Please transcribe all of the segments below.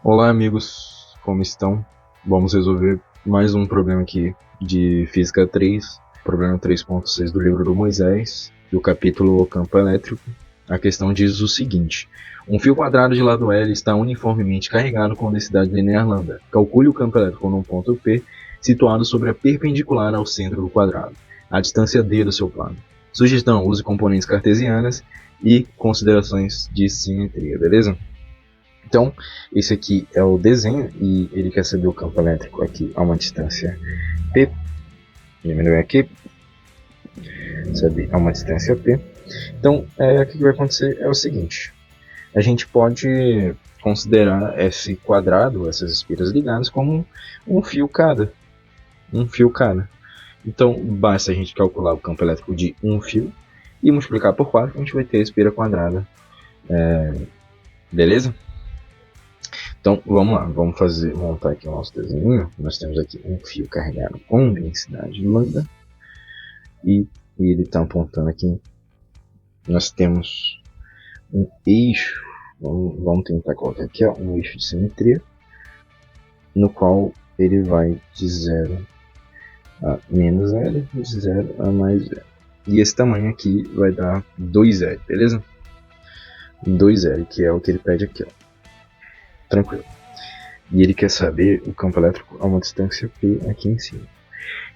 Olá, amigos, como estão? Vamos resolver mais um problema aqui de Física 3, problema 3.6 do livro do Moisés, do capítulo O Campo Elétrico. A questão diz o seguinte: um fio quadrado de lado L está uniformemente carregado com densidade linear lambda. Calcule o campo elétrico num ponto P, situado sobre a perpendicular ao centro do quadrado, a distância D do seu plano. Sugestão: use componentes cartesianas e considerações de simetria, beleza? Então, esse aqui é o desenho e ele quer saber o campo elétrico aqui a uma distância P. Diminuir aqui, saber a uma distância P. Então, o que vai acontecer é o seguinte: a gente pode considerar esse quadrado, essas espiras ligadas, como um fio cada. Um fio cada. Então, basta a gente calcular o campo elétrico de um fio e multiplicar por 4, que a gente vai ter a espira quadrada. Beleza? Então vamos lá, vamos montar aqui o nosso desenho. Nós temos aqui um fio carregado com densidade lambda e ele está apontando aqui. Nós temos um eixo, vamos tentar colocar aqui um eixo de simetria, no qual ele vai de 0 a menos L, de 0 a mais L. E esse tamanho aqui vai dar 2L, beleza? 2L, que é o que ele pede aqui, tranquilo. E ele quer saber o campo elétrico a uma distância P aqui em cima.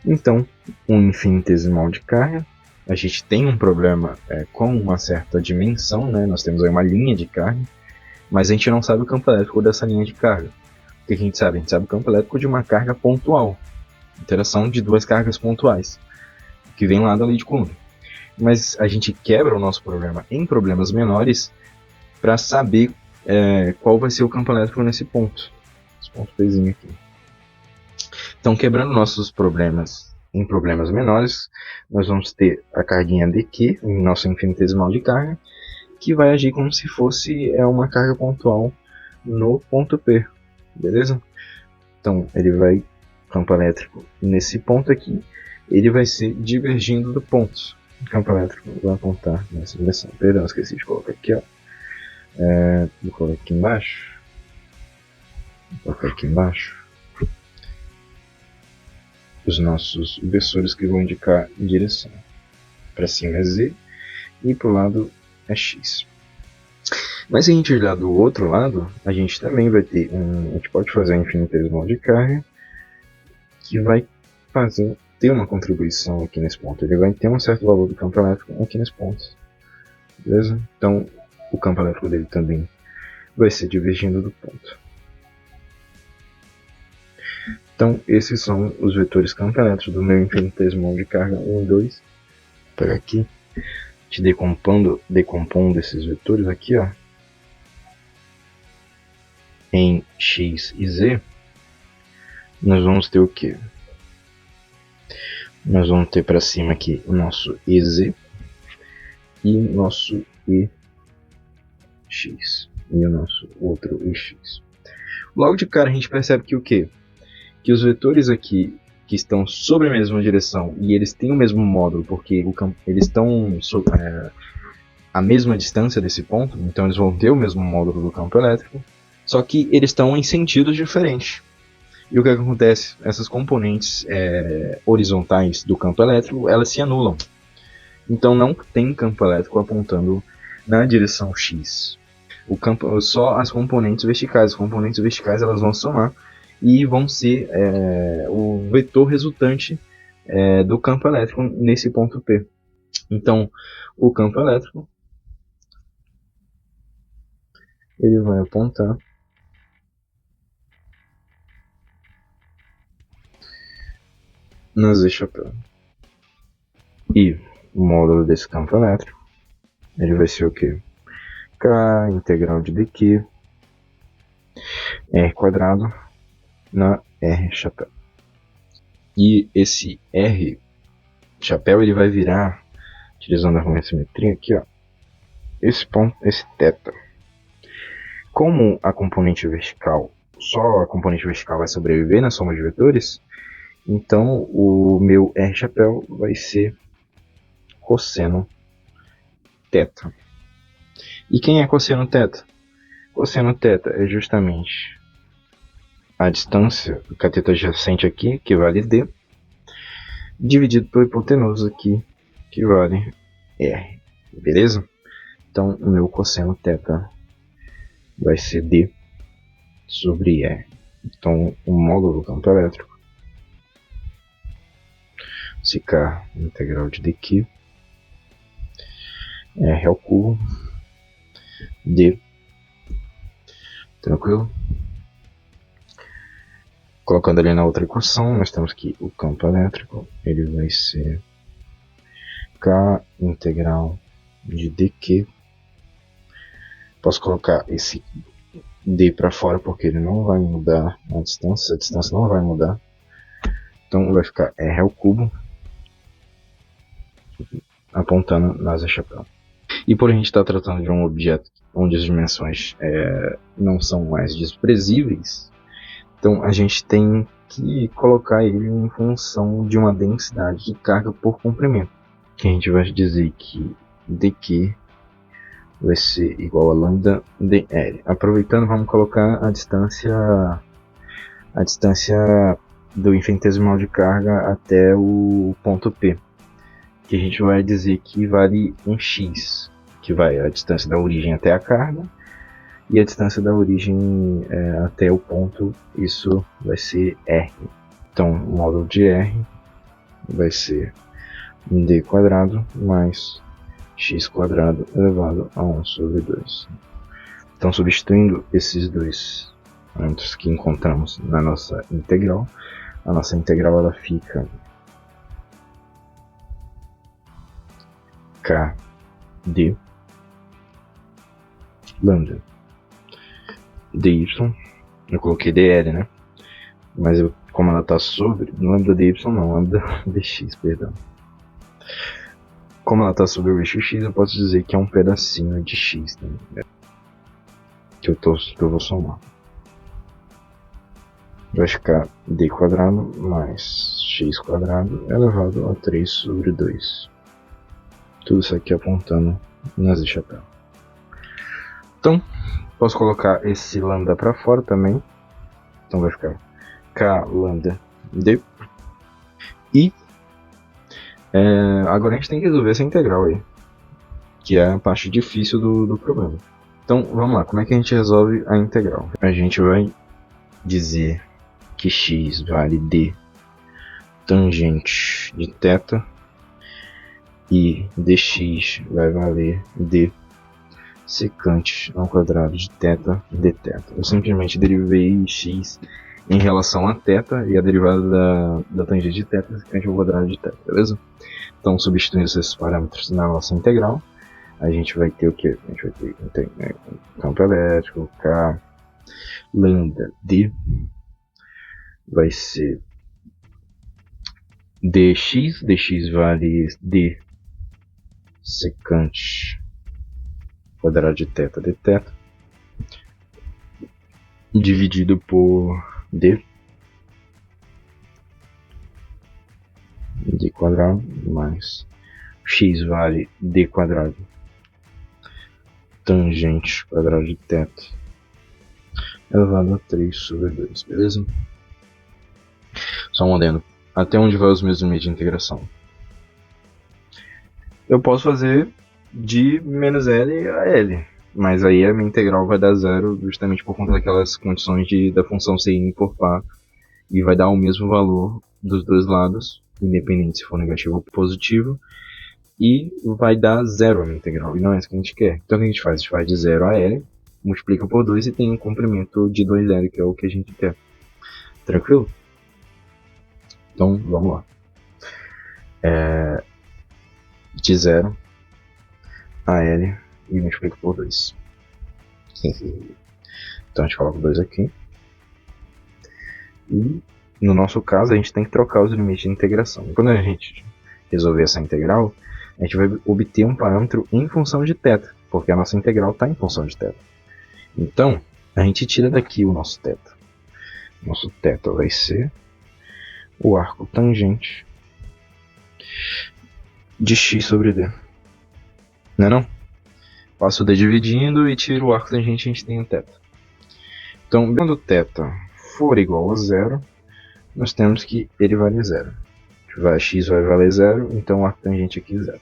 Então, um infinitesimal de carga. A gente tem um problema com uma certa dimensão, né? Nós temos aí uma linha de carga, mas a gente não sabe o campo elétrico dessa linha de carga. O que a gente sabe? A gente sabe o campo elétrico de uma carga pontual. Interação de duas cargas pontuais, que vem lá da lei de Coulomb. Mas a gente quebra o nosso problema em problemas menores para saber qual vai ser o campo elétrico nesse ponto. Esse ponto Pzinho aqui. Então, quebrando nossos problemas em problemas menores, nós vamos ter a carguinha dq, o nosso infinitesimal de carga, que vai agir como se fosse uma carga pontual no ponto P, beleza? Então, ele vai, campo elétrico nesse ponto aqui, ele vai ser divergindo do ponto. O campo elétrico vai apontar nessa direção. Perdão, esqueci de colocar aqui, vou colocar aqui embaixo. Vou colocar aqui embaixo os nossos versores que vão indicar direção. Para cima é Z e para o lado é X. Mas se a gente olhar do outro lado, a gente também vai ter a gente pode fazer um infinitesimal de carga que vai ter uma contribuição aqui nesse ponto. Ele vai ter um certo valor do campo elétrico aqui nesse ponto. Beleza? Então o campo elétrico dele também vai ser divergindo do ponto. Então, esses são os vetores campo elétrico do meu infinitesimal de carga 1 e 2. Vou pegar aqui, te decompondo esses vetores aqui, em x e z, nós vamos ter o que? Nós vamos ter para cima aqui o nosso EZ e o nosso EX e o nosso outro EX. Logo de cara a gente percebe que o quê? Que os vetores aqui que estão sobre a mesma direção e eles têm o mesmo módulo, porque eles estão a mesma distância desse ponto, então eles vão ter o mesmo módulo do campo elétrico, só que eles estão em sentidos diferentes. E o que acontece? Essas componentes horizontais do campo elétrico, elas se anulam. Então não tem campo elétrico apontando na direção X. Só as componentes verticais. As componentes verticais elas vão somar e vão ser o vetor resultante do campo elétrico nesse ponto P. Então, o campo elétrico ele vai apontar na Z chapéu. E o módulo desse campo elétrico ele vai ser o que? K integral de dq R quadrado na R chapéu. E esse R chapéu ele vai virar, utilizando a simetria aqui, esse ponto, esse θ. Como a componente vertical, só a componente vertical vai sobreviver na soma de vetores, então o meu R chapéu vai ser cosseno θ. E quem é cosseno θ? Cosseno θ é justamente a distância do cateto adjacente aqui, que vale D, dividido pela hipotenusa aqui, que vale R. Beleza? Então, o meu cosseno θ vai ser D sobre R. Então, o módulo do campo elétrico, se K integral de dq, R ao cubo, D. Tranquilo? Colocando ali na outra equação, nós temos que o campo elétrico ele vai ser K integral de dq. Posso colocar esse D para fora porque ele não vai mudar a distância não vai mudar. Então vai ficar R ao cubo apontando na asa chapéu. E por a gente estar tratando de um objeto onde as dimensões não são mais desprezíveis, então a gente tem que colocar ele em função de uma densidade de carga por comprimento. Que a gente vai dizer que dq vai ser igual a lambda dl. Aproveitando, vamos colocar a distância do infinitesimal de carga até o ponto P, que a gente vai dizer que vale um x, que vai a distância da origem até a carga, e a distância da origem até o ponto, isso vai ser R. Então, o módulo de R vai ser d quadrado mais x quadrado elevado a 1 sobre 2. Então, substituindo esses dois parâmetros que encontramos na nossa integral, a nossa integral ela fica k d lambda dy, eu coloquei dl, né? Mas como ela está sobre, lambda dy não, lambda dx, perdão. Como ela está sobre o eixo x, eu posso dizer que é um pedacinho de x, né? que eu vou somar. Vai ficar d quadrado mais x quadrado elevado a 3 sobre 2. Tudo isso aqui apontando na asa chapéu. Então, posso colocar esse lambda para fora também. Então vai ficar k lambda d. E agora a gente tem que resolver essa integral aí, que é a parte difícil do problema. Então vamos lá, como é que a gente resolve a integral? A gente vai dizer que x vale d tangente de θ e dx vai valer d secante ao quadrado de θ dθ. Eu simplesmente derivei x em relação a θ e a derivada da tangente de θ secante ao quadrado de θ, beleza? Então, substituindo esses parâmetros na nossa integral, a gente vai ter o que? A gente vai ter campo elétrico, K lambda d vai ser dx vale d secante quadrado de θ dθ dividido por d quadrado mais x vale d quadrado tangente quadrado de θ elevado a 3 sobre 2, beleza? Só um adendo. Até onde vai os meus limites de integração? Eu posso fazer de menos L a L, mas aí a minha integral vai dar zero justamente por conta daquelas condições da função ser in por par, e vai dar o mesmo valor dos dois lados, independente se for negativo ou positivo, e vai dar zero a minha integral, e não é isso que a gente quer. Então o que a gente faz? A gente vai de 0 a L, multiplica por 2 e tem um comprimento de 2L, que é o que a gente quer. Tranquilo? Então vamos lá. De 0 a L e multiplico por 2. Então a gente coloca 2 aqui. E no nosso caso a gente tem que trocar os limites de integração. E quando a gente resolver essa integral, a gente vai obter um parâmetro em função de θ, porque a nossa integral está em função de θ. Então a gente tira daqui o nosso θ. Nosso θ vai ser o arco tangente de x sobre d. Não é não? Passo o d dividindo e tiro o arco tangente, a gente tem um θ. Então, quando θ for igual a zero, nós temos que ele vale zero. X vai valer zero, então o arctangente aqui é zero.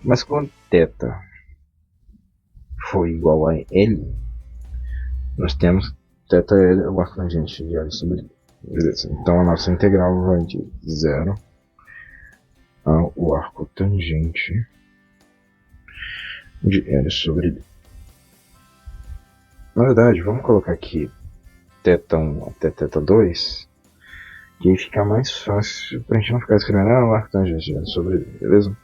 Mas quando θ for igual a L, nós temos θL, o arctangente de L sobre L. Beleza. Então a nossa integral vai de 0 ao arco tangente de L sobre L. Na verdade, vamos colocar aqui θ1 até θ2, que aí fica mais fácil para a gente não ficar escrevendo o arco tangente de L sobre L, beleza?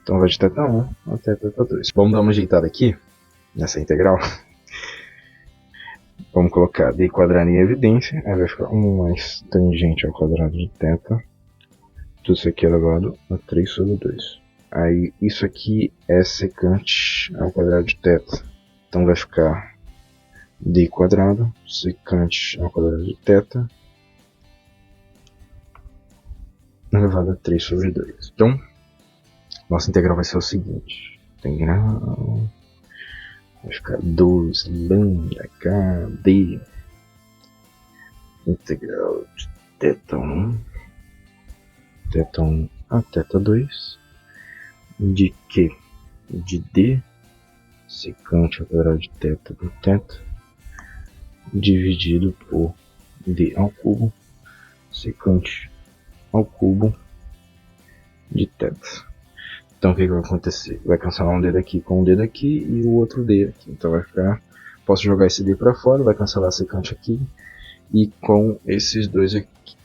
Então vai de θ1 até θ2. Vamos dar uma ajeitada aqui nessa integral. Vamos colocar d quadrado em evidência, aí vai ficar 1 mais tangente ao quadrado de θ, tudo isso aqui elevado a 3 sobre 2. Aí isso aqui é secante ao quadrado de θ, então vai ficar d quadrado secante ao quadrado de θ elevado a 3 sobre 2. Então, nossa integral vai ser o seguinte, integral vai ficar 2 lambda kd integral de θ1 a θ2 de Q de d secante ao quadrado de θ por θ dividido por d ao cubo secante ao cubo de θ. Então o que vai acontecer? Vai cancelar um d daqui com um d daqui e o outro d aqui. Então vai ficar, posso jogar esse d para fora, vai cancelar a secante aqui e com esses dois aqui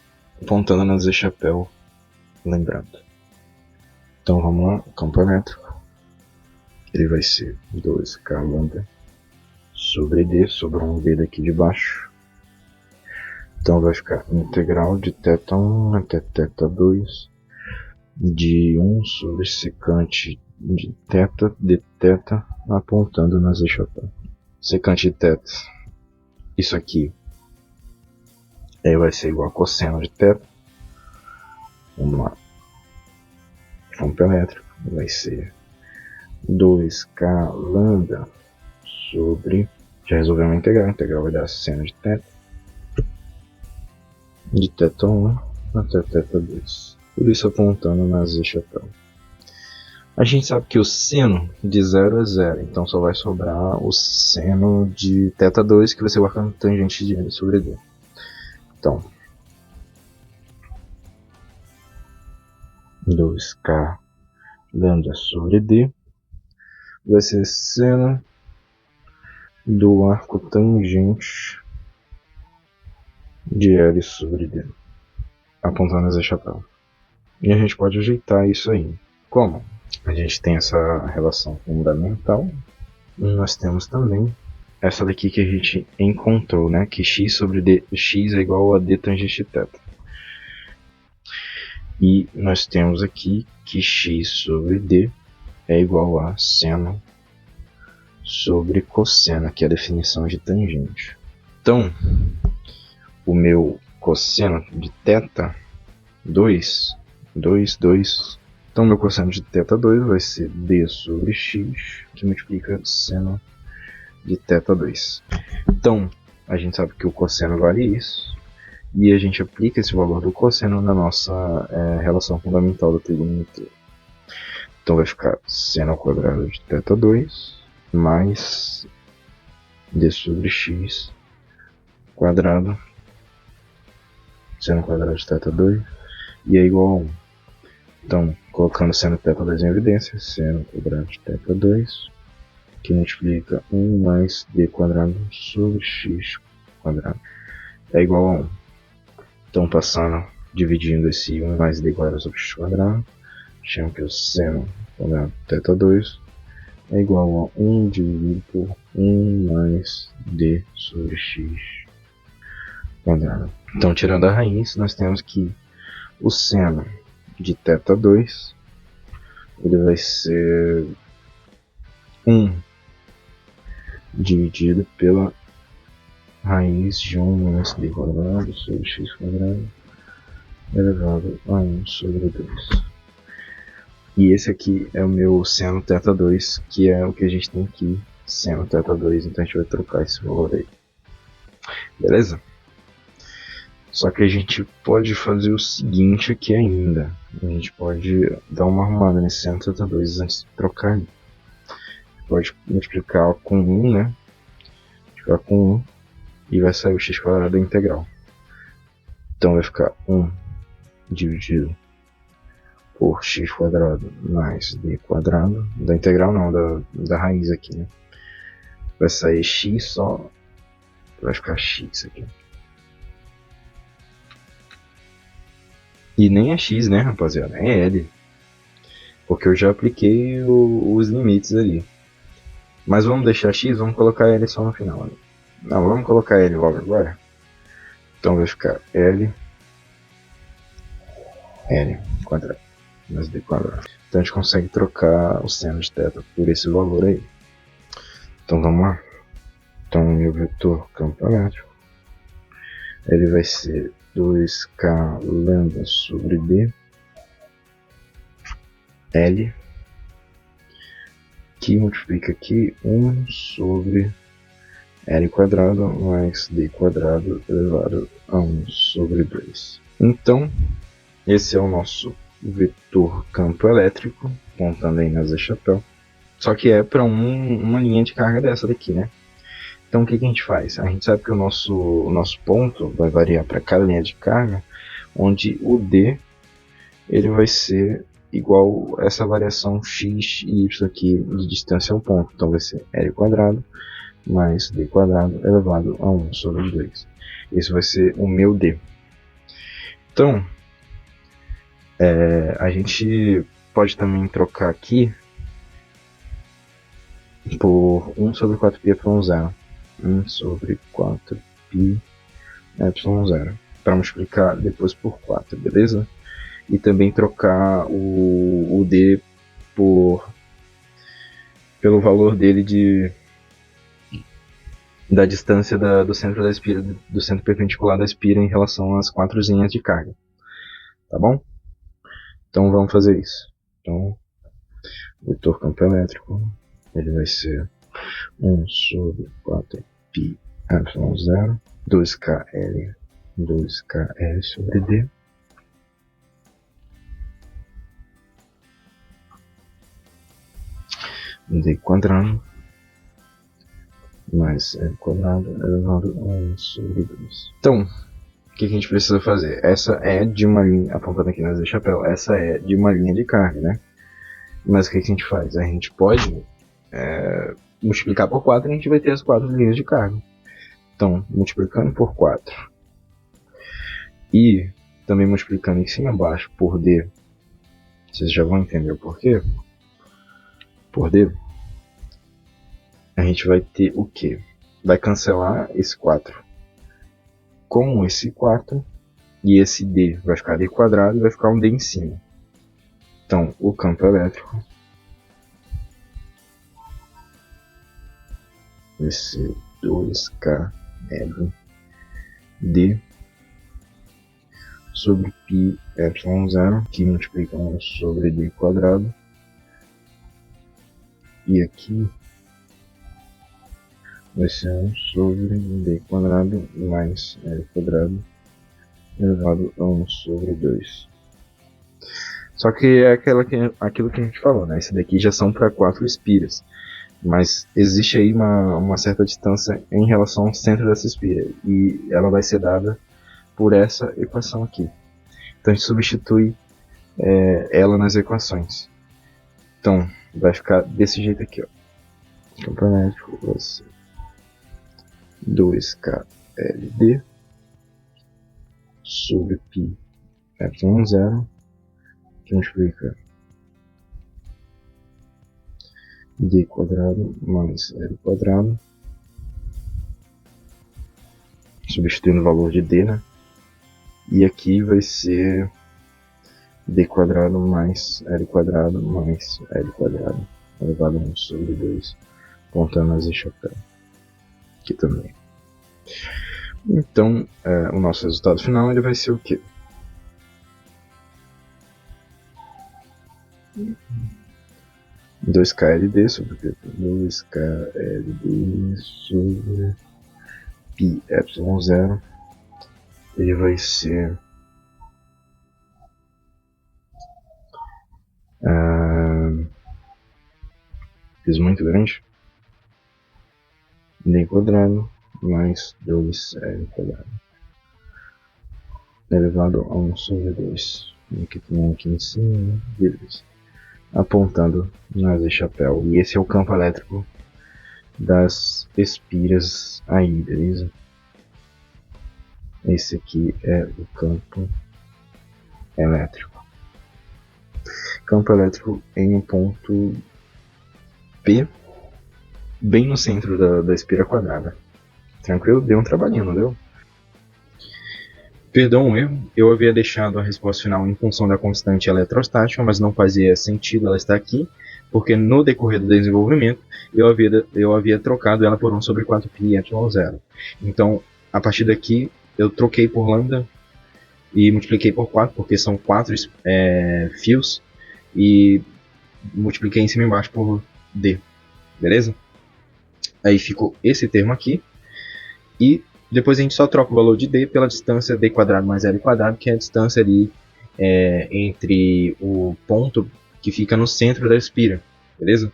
apontando na z chapéu, lembrando. Então vamos lá, o campo elétrico, ele vai ser 2k lambda sobre d, sobrou um d daqui de baixo. Então vai ficar integral de θ1 até θ2 de 1 sobre secante de θ de θ apontando na z chapéu. Secante de θ, isso aqui aí vai ser igual a cosseno de θ. Vamos lá. Campo elétrico vai ser 2k lambda sobre, já resolvemos a integral, a integral vai dar seno de θ de θ1 até θ2. Tudo isso apontando na z chapéu. A gente sabe que o seno de 0 é 0, então só vai sobrar o seno de θ2, que vai ser o arctangente de L sobre D. Então, 2k lambda sobre D vai ser seno do arco tangente de L sobre D, apontando na z chapéu. E a gente pode ajeitar isso aí. Como a gente tem essa relação fundamental, nós temos também essa daqui que a gente encontrou, né? Que x sobre d, x é igual a d tangente θ. E nós temos aqui que x sobre d é igual a seno sobre cosseno, que é a definição de tangente. Então, o meu cosseno de θ 2, então meu cosseno de θ2 vai ser d sobre x, que multiplica seno de θ2. Então, a gente sabe que o cosseno vale isso, e a gente aplica esse valor do cosseno na nossa relação fundamental da trigonometria. Então vai ficar seno ao quadrado de θ2 mais d sobre x quadrado, seno ao quadrado de θ2, e é igual a 1. Então, colocando seno θ2 em evidência, seno ao quadrado de θ2, que multiplica 1 mais d quadrado sobre x quadrado, é igual a 1. Então, dividindo esse 1 mais d quadrado sobre x quadrado, chamo que o seno quadrado de θ2 é igual a 1 dividido por 1 mais d sobre x quadrado. Então, tirando a raiz, nós temos que o seno de θ2 ele vai ser 1 dividido pela raiz de 1 menos d quadrado sobre x quadrado elevado a 1 sobre 2. E esse aqui é o meu seno θ2, que é o que a gente tem aqui, seno θ2, então a gente vai trocar esse valor aí. Beleza? Só que a gente pode fazer o seguinte aqui ainda. A gente pode dar uma arrumada nesse 172 antes de trocar. Pode multiplicar com 1, né? Multiplicar com 1 e vai sair o x² da integral. Então vai ficar 1 dividido por x² mais d². Da integral não, da raiz aqui, né? Vai sair x só. Vai ficar x aqui. E nem é x, né, rapaziada? É L. Porque eu já apliquei os limites ali. Mas vamos deixar x, vamos colocar L só no final. Né? Não, vamos colocar L logo agora. Então vai ficar L quadrado mais d². Então a gente consegue trocar o seno de θ por esse valor aí. Então vamos lá. Então meu vetor campo elétrico, ele vai ser 2k lambda sobre d L, que multiplica aqui 1 sobre L² mais d² elevado a 1 sobre 2. Então, esse é o nosso vetor campo elétrico, contando aí na Zé Chapéu. Só que é para uma linha de carga dessa daqui, né? Então o que a gente faz? A gente sabe que o nosso ponto vai variar para cada linha de carga, onde o D ele vai ser igual a essa variação x e y aqui de distância ao ponto. Então vai ser L² mais d² elevado a 1 sobre 2. Esse vai ser o meu D. Então, a gente pode também trocar aqui por 1 sobre 4πε0. 1 sobre 4πε0 para multiplicar depois por 4, beleza? E também trocar o D pelo valor dele da distância do centro da espira, do centro perpendicular da espira em relação às 4 linhas de carga, tá bom? Então vamos fazer isso. Então, o vetor campo elétrico ele vai ser 1 sobre 4πε0 2kL sobre D d² mais L² elevado a 1 sobre 2. Então, o que a gente precisa fazer? Essa é de uma linha, apontando aqui na Zé Chapéu, essa é de uma linha de carga, né? Mas o que a gente faz? A gente pode multiplicar por 4 e a gente vai ter as 4 linhas de carga. Então, multiplicando por 4 e também multiplicando em cima e abaixo por D, vocês já vão entender o porquê. Por D, a gente vai ter o que? Vai cancelar esse 4 com esse 4 e esse D vai ficar d² e vai ficar um D em cima. Então, o campo elétrico vai ser 2kL D sobre πε0, que multiplica 1 sobre d². E aqui vai ser 1 sobre d² mais L² elevado a 1 sobre 2. Só que é aquilo que a gente falou, né? Esse daqui já são para 4 espiras. Mas existe aí uma certa distância em relação ao centro dessa espira. E ela vai ser dada por essa equação aqui. Então a gente substitui ela nas equações. Então vai ficar desse jeito aqui, ó. Campo elétrico vai ser 2kLD sobre πε0, que multiplica d² mais L², substituindo o valor de D, né? E aqui vai ser d² mais L² mais L² elevado a 1 sobre 2, contando as Chapéu aqui também. Então, o nosso resultado final ele vai ser o quê? — 2kLD sobre πε0 ele vai ser fiz muito grande, d quadrado mais 2l quadrado elevado a 1 sobre 2. Aqui tem aqui em cima, beleza. Apontando na Z chapéu. E esse é o campo elétrico das espiras aí, beleza? Esse aqui é o campo elétrico. Campo elétrico em um ponto P, bem no centro da espira quadrada. Tranquilo? Deu um trabalhinho, não deu? Perdão o erro, eu havia deixado a resposta final em função da constante eletrostática, mas não fazia sentido ela estar aqui, porque no decorrer do desenvolvimento eu havia trocado ela por 1 sobre 4π epsilon zero. Então, a partir daqui, eu troquei por lambda e multipliquei por 4, porque são 4 fios, e multipliquei em cima e embaixo por d, beleza? Aí ficou esse termo aqui, e depois a gente só troca o valor de d pela distância d quadrado mais l quadrado, que é a distância ali entre o ponto que fica no centro da espira, beleza?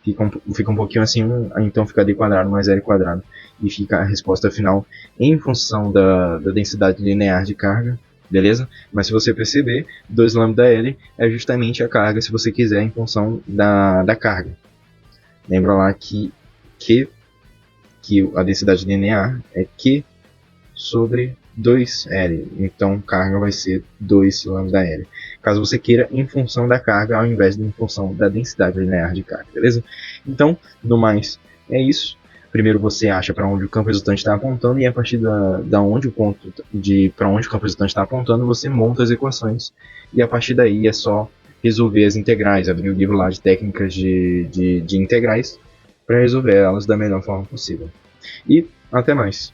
Fica um pouquinho assim, então fica d quadrado mais l quadrado, e fica a resposta final em função da densidade linear de carga, beleza? Mas se você perceber, 2 lambda L é justamente a carga, se você quiser, em função da carga. Lembra lá que a densidade linear é Q sobre 2L. Então, carga vai ser 2 lambda L. Caso você queira em função da carga, ao invés de em função da densidade linear de carga, beleza? Então, no mais, é isso. Primeiro você acha para onde o campo resultante está apontando, e a partir da onde o ponto para onde o campo resultante está apontando, você monta as equações. E a partir daí é só resolver as integrais, abrir o livro lá de técnicas de integrais para resolver elas da melhor forma possível. E até mais!